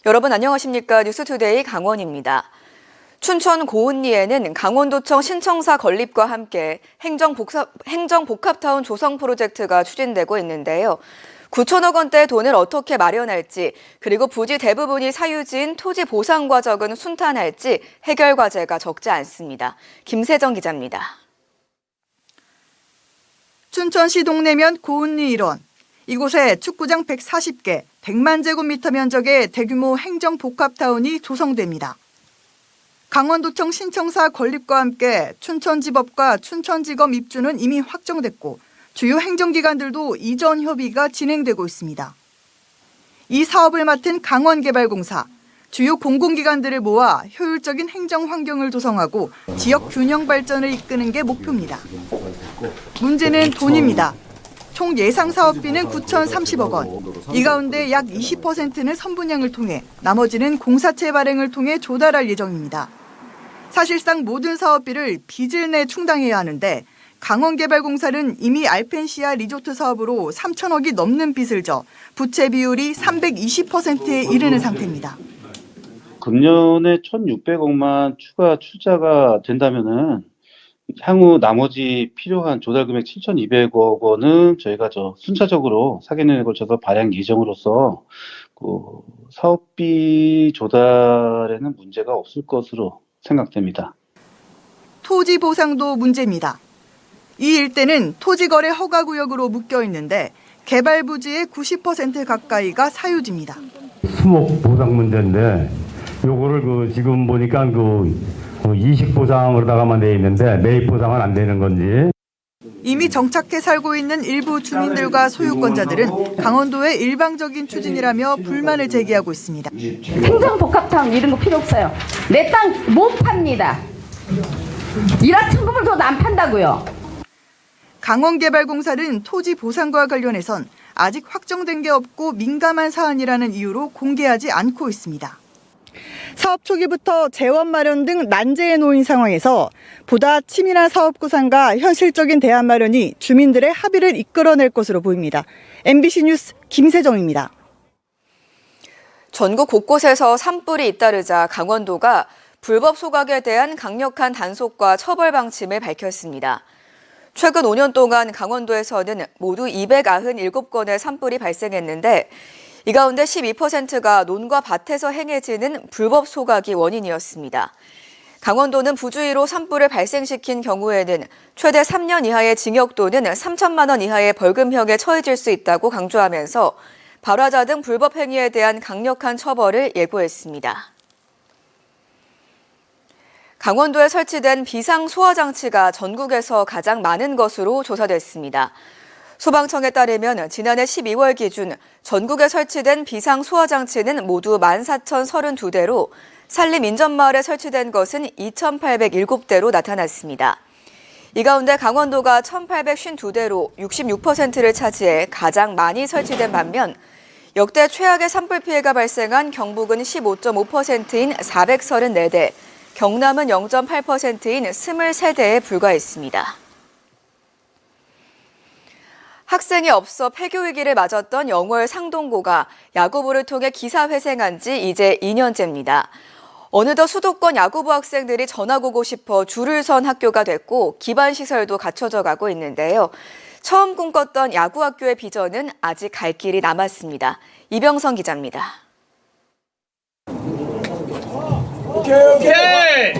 여러분 안녕하십니까? 뉴스투데이 강원입니다. 춘천 고은리에는 강원도청 신청사 건립과 함께 행정복합타운 조성 프로젝트가 추진되고 있는데요. 9천억 원대의 돈을 어떻게 마련할지, 그리고 부지 대부분이 사유지인 토지 보상 과정은 순탄할지 해결 과제가 적지 않습니다. 김세정 기자입니다. 춘천시 동래면 고은리 일원. 이곳에 축구장 140개, 100만 제곱미터 면적의 대규모 행정복합타운이 조성됩니다. 강원도청 신청사 건립과 함께 춘천지법과 춘천지검 입주는 이미 확정됐고 주요 행정기관들도 이전 협의가 진행되고 있습니다. 이 사업을 맡은 강원개발공사, 주요 공공기관들을 모아 효율적인 행정 환경을 조성하고 지역 균형 발전을 이끄는 게 목표입니다. 문제는 돈입니다. 총 예상 사업비는 9,030억 원. 이 가운데 약 20%는 선분양을 통해, 나머지는 공사채 발행을 통해 조달할 예정입니다. 사실상 모든 사업비를 빚을 내 충당해야 하는데 강원개발공사는 이미 알펜시아 리조트 사업으로 3천억이 넘는 빚을 져 부채 비율이 320%에 이르는 상태입니다. 금년에 1,600억만 추가 출자가 된다면은 향후 나머지 필요한 조달 금액 7,200억 원은 저희가 순차적으로 4개년에 걸쳐서 발행 예정으로서 사업비 조달에는 문제가 없을 것으로 생각됩니다. 토지 보상도 문제입니다. 이 일대는 토지거래 허가구역으로 묶여 있는데 개발 부지의 90% 가까이가 사유지입니다. 수목 보상 문제인데 요거를 지금 보니까 이식 보상으로다가만 돼 있는데 매입 보상은 안 되는 건지. 이미 정착해 살고 있는 일부 주민들과 소유권자들은 강원도의 일방적인 추진이라며 불만을 제기하고 있습니다. 행정복합타운 이런 거 필요 없어요. 내 땅 못 팝니다. 일하천금을 더 안 판다고요. 강원개발공사는 토지 보상과 관련해선 아직 확정된 게 없고 민감한 사안이라는 이유로 공개하지 않고 있습니다. 사업 초기부터 재원 마련 등 난제에 놓인 상황에서 보다 치밀한 사업 구상과 현실적인 대안 마련이 주민들의 합의를 이끌어낼 것으로 보입니다. MBC 뉴스 김세정입니다. 전국 곳곳에서 산불이 잇따르자 강원도가 불법 소각에 대한 강력한 단속과 처벌 방침을 밝혔습니다. 최근 5년 동안 강원도에서는 모두 297건의 산불이 발생했는데 이 가운데 12%가 논과 밭에서 행해지는 불법 소각이 원인이었습니다. 강원도는 부주의로 산불을 발생시킨 경우에는 최대 3년 이하의 징역 또는 3천만 원 이하의 벌금형에 처해질 수 있다고 강조하면서 발화자 등 불법 행위에 대한 강력한 처벌을 예고했습니다. 강원도에 설치된 비상소화장치가 전국에서 가장 많은 것으로 조사됐습니다. 소방청에 따르면 지난해 12월 기준 전국에 설치된 비상소화장치는 모두 14,032대로 산림인접마을에 설치된 것은 2,807대로 나타났습니다. 이 가운데 강원도가 1,852대로 66%를 차지해 가장 많이 설치된 반면 역대 최악의 산불 피해가 발생한 경북은 15.5%인 434대, 경남은 0.8%인 23대에 불과했습니다. 학생이 없어 폐교위기를 맞았던 영월 상동고가 야구부를 통해 기사회생한 지 이제 2년째입니다. 어느덧 수도권 야구부 학생들이 전학 오고 싶어 줄을 선 학교가 됐고 기반시설도 갖춰져 가고 있는데요. 처음 꿈꿨던 야구학교의 비전은 아직 갈 길이 남았습니다. 이병선 기자입니다. 오케이!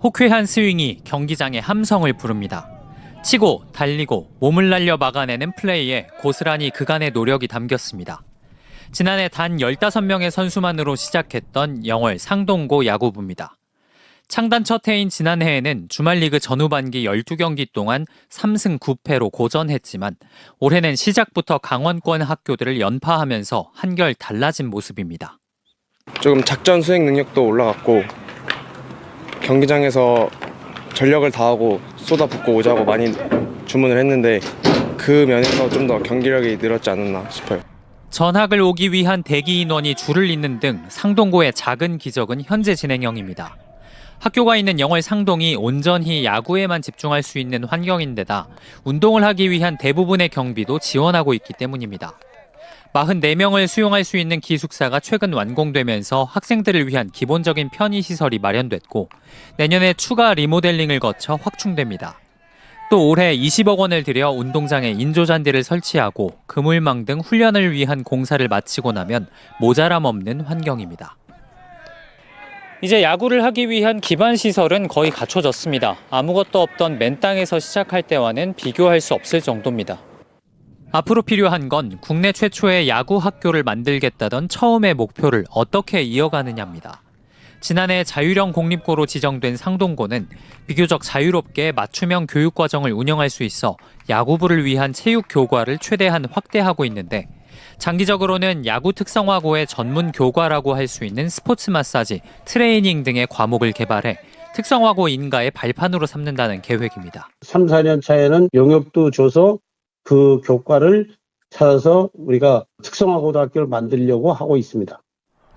호쾌한 스윙이 경기장의 함성을 부릅니다. 치고 달리고 몸을 날려 막아내는 플레이에 고스란히 그간의 노력이 담겼습니다. 지난해 단 15명의 선수만으로 시작했던 영월 상동고 야구부입니다. 창단 첫 해인 지난해에는 주말 리그 전후반기 12경기 동안 3승 9패로 고전했지만 올해는 시작부터 강원권 학교들을 연파하면서 한결 달라진 모습입니다. 조금 작전 수행 능력도 올라갔고 경기장에서 전력을 다하고 쏟아붓고 오자고 많이 주문을 했는데 그 면에서 좀 더 경기력이 늘었지 않았나 싶어요. 전학을 오기 위한 대기 인원이 줄을 잇는 등 상동고의 작은 기적은 현재 진행형입니다. 학교가 있는 영월 상동이 온전히 야구에만 집중할 수 있는 환경인데다 운동을 하기 위한 대부분의 경비도 지원하고 있기 때문입니다. 44명을 수용할 수 있는 기숙사가 최근 완공되면서 학생들을 위한 기본적인 편의시설이 마련됐고 내년에 추가 리모델링을 거쳐 확충됩니다. 또 올해 20억 원을 들여 운동장에 인조잔디를 설치하고 그물망 등 훈련을 위한 공사를 마치고 나면 모자람 없는 환경입니다. 이제 야구를 하기 위한 기반 시설은 거의 갖춰졌습니다. 아무것도 없던 맨 땅에서 시작할 때와는 비교할 수 없을 정도입니다. 앞으로 필요한 건 국내 최초의 야구 학교를 만들겠다던 처음의 목표를 어떻게 이어가느냐입니다. 지난해 자율형 공립고로 지정된 상동고는 비교적 자유롭게 맞춤형 교육과정을 운영할 수 있어 야구부를 위한 체육 교과를 최대한 확대하고 있는데 장기적으로는 야구 특성화고의 전문 교과라고 할 수 있는 스포츠 마사지, 트레이닝 등의 과목을 개발해 특성화고 인가의 발판으로 삼는다는 계획입니다. 3, 4년 차에는 용역도 줘서 그 교과를 찾아서 우리가 특성화고등학교를 만들려고 하고 있습니다.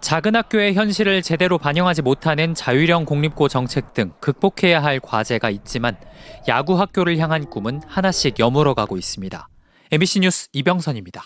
작은 학교의 현실을 제대로 반영하지 못하는 자율형 공립고 정책 등 극복해야 할 과제가 있지만 야구 학교를 향한 꿈은 하나씩 여물어가고 있습니다. MBC 뉴스 이병선입니다.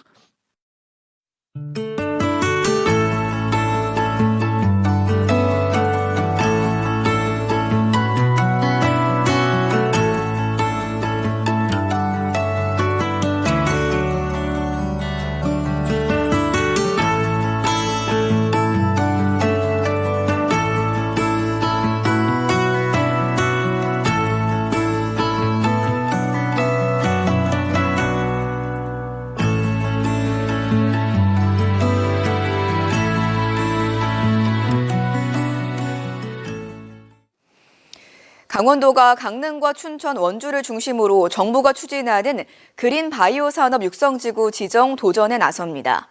강원도가 강릉과 춘천, 원주를 중심으로 정부가 추진하는 그린 바이오 산업 육성지구 지정 도전에 나섭니다.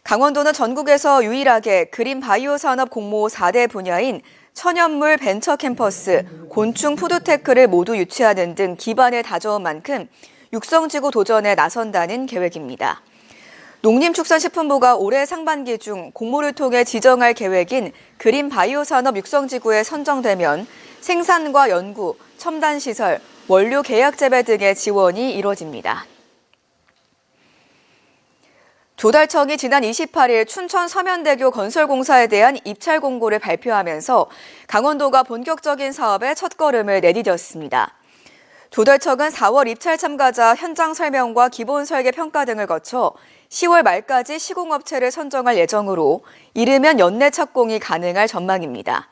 강원도는 전국에서 유일하게 그린 바이오 산업 공모 4대 분야인 천연물 벤처 캠퍼스, 곤충 푸드테크를 모두 유치하는 등 기반을 다져온 만큼 육성지구 도전에 나선다는 계획입니다. 농림축산식품부가 올해 상반기 중 공모를 통해 지정할 계획인 그린 바이오 산업 육성지구에 선정되면 생산과 연구, 첨단시설, 원료 계약 재배 등의 지원이 이뤄집니다. 조달청이 지난 28일 춘천 서면대교 건설공사에 대한 입찰 공고를 발표하면서 강원도가 본격적인 사업에 첫걸음을 내디뎠습니다. 조달청은 4월 입찰 참가자 현장 설명과 기본 설계 평가 등을 거쳐 10월 말까지 시공업체를 선정할 예정으로 이르면 연내 착공이 가능할 전망입니다.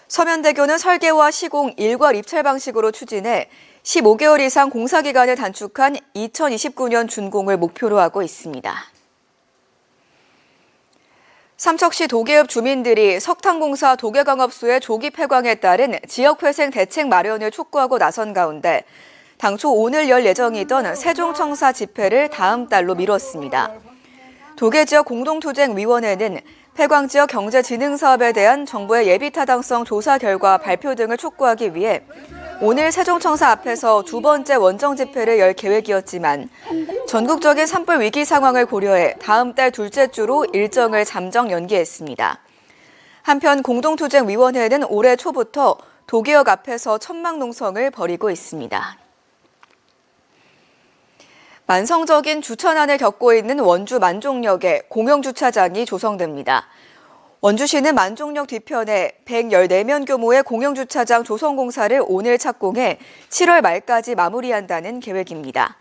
서면대교는 설계와 시공, 일괄 입찰 방식으로 추진해 15개월 이상 공사기간을 단축한 2029년 준공을 목표로 하고 있습니다. 삼척시 도계읍 주민들이 석탄공사 도계강업소의 조기 폐광에 따른 지역회생 대책 마련을 촉구하고 나선 가운데 당초 오늘 열 예정이던 세종청사 집회를 다음 달로 미뤘습니다. 도계지역 공동투쟁위원회는 폐광지역 경제진흥사업에 대한 정부의 예비타당성 조사 결과 발표 등을 촉구하기 위해 오늘 세종청사 앞에서 두 번째 원정 집회를 열 계획이었지만 전국적인 산불 위기 상황을 고려해 다음 달 둘째 주로 일정을 잠정 연기했습니다. 한편 공동투쟁위원회는 올해 초부터 도계역 앞에서 천막농성을 벌이고 있습니다. 만성적인 주차난을 겪고 있는 원주 만종역에 공영주차장이 조성됩니다. 원주시는 만종역 뒤편에 114면 규모의 공영주차장 조성 공사를 오늘 착공해 7월 말까지 마무리한다는 계획입니다.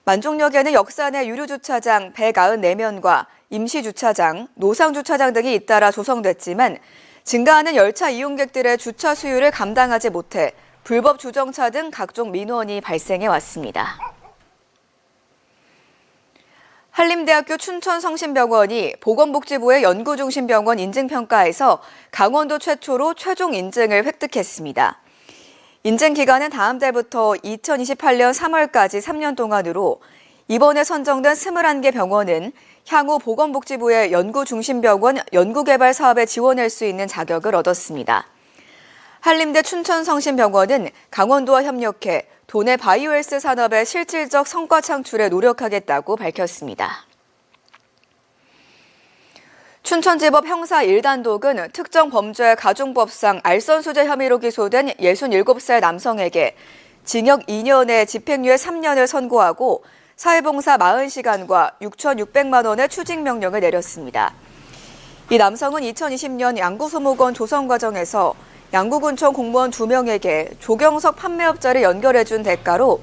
만종역에는 역산의 유료주차장 194면과 임시주차장, 노상주차장 등이 잇따라 조성됐지만 증가하는 열차 이용객들의 주차 수요를 감당하지 못해 불법 주정차 등 각종 민원이 발생해 왔습니다. 한림대학교 춘천성심병원이 보건복지부의 연구중심병원 인증평가에서 강원도 최초로 최종 인증을 획득했습니다. 인증 기간은 다음 달부터 2028년 3월까지 3년 동안으로 이번에 선정된 21개 병원은 향후 보건복지부의 연구중심병원 연구개발 사업에 지원할 수 있는 자격을 얻었습니다. 한림대 춘천성심병원은 강원도와 협력해 도내 바이오헬스 산업의 실질적 성과 창출에 노력하겠다고 밝혔습니다. 춘천지법 형사 1단독은 특정 범죄 가중법상 알선수재 혐의로 기소된 67살 남성에게 징역 2년에 집행유예 3년을 선고하고 사회봉사 40시간과 6,600만 원의 추징명령을 내렸습니다. 이 남성은 2020년 양구수목원 조성 과정에서 양구군청 공무원 2명에게 조경석 판매업자를 연결해준 대가로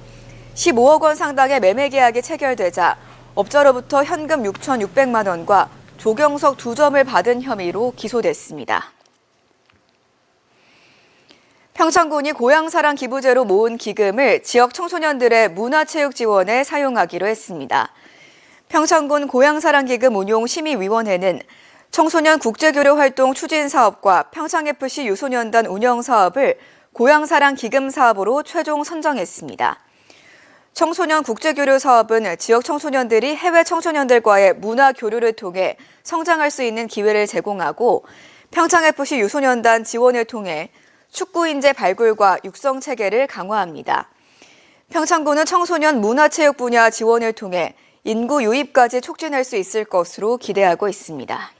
15억 원 상당의 매매 계약이 체결되자 업자로부터 현금 6,600만 원과 조경석 2점을 받은 혐의로 기소됐습니다. 평창군이 고향사랑 기부제로 모은 기금을 지역 청소년들의 문화체육 지원에 사용하기로 했습니다. 평창군 고향사랑 기금 운용 심의위원회는 청소년 국제교류 활동 추진 사업과 평창FC 유소년단 운영 사업을 고향사랑 기금 사업으로 최종 선정했습니다. 청소년 국제교류 사업은 지역 청소년들이 해외 청소년들과의 문화 교류를 통해 성장할 수 있는 기회를 제공하고 평창FC 유소년단 지원을 통해 축구 인재 발굴과 육성 체계를 강화합니다. 평창군은 청소년 문화체육 분야 지원을 통해 인구 유입까지 촉진할 수 있을 것으로 기대하고 있습니다.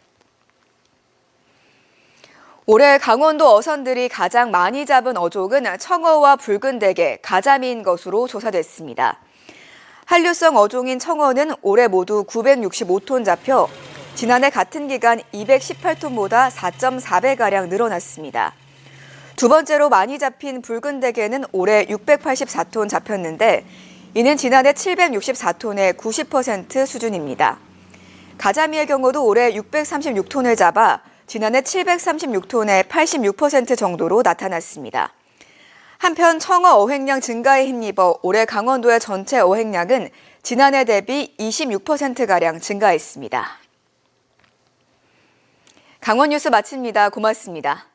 올해 강원도 어선들이 가장 많이 잡은 어종은 청어와 붉은 대게, 가자미인 것으로 조사됐습니다. 한류성 어종인 청어는 올해 모두 965톤 잡혀 지난해 같은 기간 218톤보다 4.4배가량 늘어났습니다. 두 번째로 많이 잡힌 붉은 대게는 올해 684톤 잡혔는데 이는 지난해 764톤의 90% 수준입니다. 가자미의 경우도 올해 636톤을 잡아 지난해 736톤의 86% 정도로 나타났습니다. 한편 청어 어획량 증가에 힘입어 올해 강원도의 전체 어획량은 지난해 대비 26%가량 증가했습니다. 강원 뉴스 마칩니다. 고맙습니다.